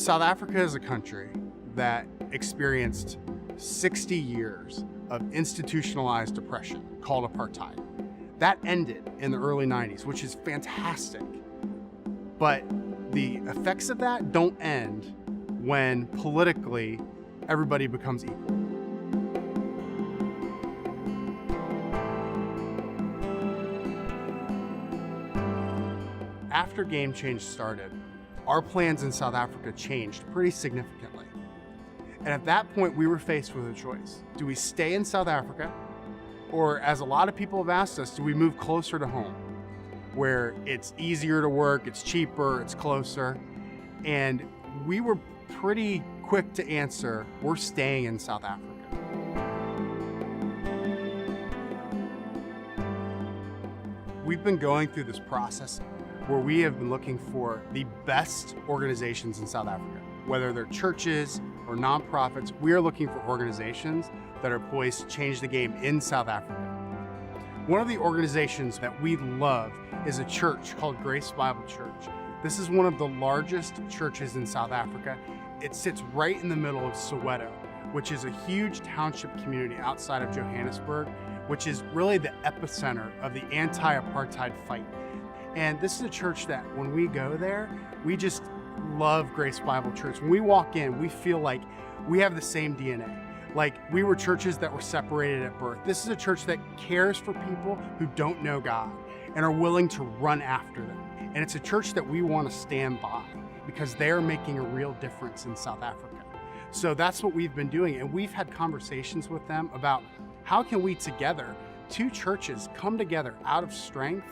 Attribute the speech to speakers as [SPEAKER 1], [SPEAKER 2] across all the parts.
[SPEAKER 1] South Africa is a country that experienced 60 years of institutionalized oppression called apartheid. That ended in the early 90s, which is fantastic. But the effects of that don't end when politically everybody becomes equal. After Game Change started, our plans in South Africa changed pretty significantly. And at that point, we were faced with a choice. Do we stay in South Africa? Or, as a lot of people have asked us, do we move closer to home, where it's easier to work, it's cheaper, it's closer? And we were pretty quick to answer, we're staying in South Africa. We've been going through this process where we have been looking for the best organizations in South Africa, whether they're churches or nonprofits. We are looking for organizations that are poised to change the game in South Africa. One of the organizations that we love is a church called Grace Bible Church. This is one of the largest churches in South Africa. It sits right in the middle of Soweto, which is a huge township community outside of Johannesburg, which is really the epicenter of the anti-apartheid fight. And this is a church that when we go there, we just love Grace Bible Church. When we walk in, we feel like we have the same DNA. Like we were churches that were separated at birth. This is a church that cares for people who don't know God and are willing to run after them. And it's a church that we want to stand by because they are making a real difference in South Africa. So that's what we've been doing. And we've had conversations with them about how can we together, two churches, come together out of strength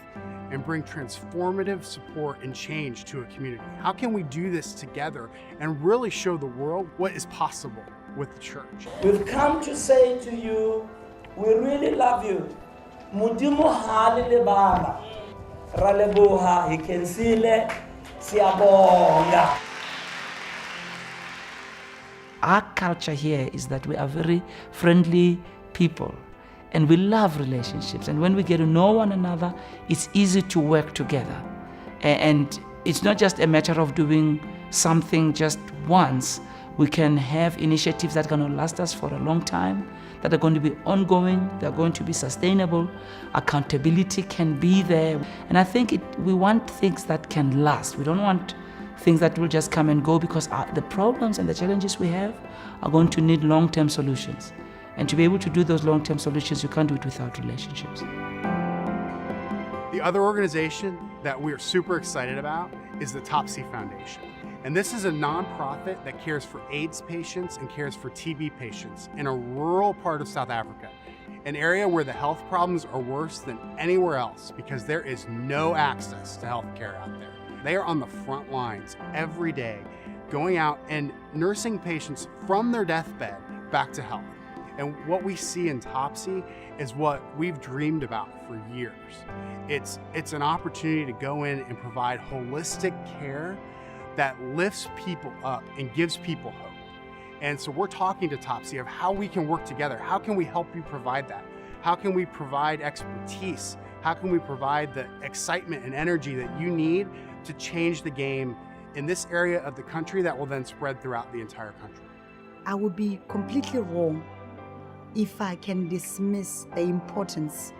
[SPEAKER 1] and bring transformative support and change to a community. How can we do this together and really show the world what is possible with the church?
[SPEAKER 2] We've come to say to you, we really love you. Mudimo halile bana. Raleboha hikensile siabonga.
[SPEAKER 3] Our culture here is that we are very friendly people. And we love relationships. And when we get to know one another, it's easy to work together. And it's not just a matter of doing something just once. We can have initiatives that are going to last us for a long time, that are going to be ongoing, they're going to be sustainable. Accountability can be there. And I think we want things that can last. We don't want things that will just come and go, because the problems and the challenges we have are going to need long-term solutions. And to be able to do those long-term solutions, you can't do it without relationships.
[SPEAKER 1] The other organization that we're super excited about is the Topsy Foundation. And this is a nonprofit that cares for AIDS patients and cares for TB patients in a rural part of South Africa, an area where the health problems are worse than anywhere else because there is no access to health care out there. They are on the front lines every day, going out and nursing patients from their deathbed back to health. And what we see in Topsy is what we've dreamed about for years. It's an opportunity to go in and provide holistic care that lifts people up and gives people hope. And so we're talking to Topsy of how we can work together. How can we help you provide that? How can we provide expertise? How can we provide the excitement and energy that you need to change the game in this area of the country that will then spread throughout the entire country?
[SPEAKER 4] I would be completely wrong if I can dismiss the importance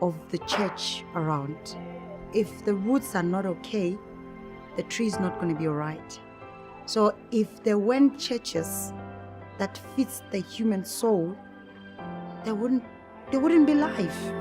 [SPEAKER 4] of the church around. If the roots are not okay, the tree is not going to be all right. So if there weren't churches that fits the human soul, there wouldn't be life.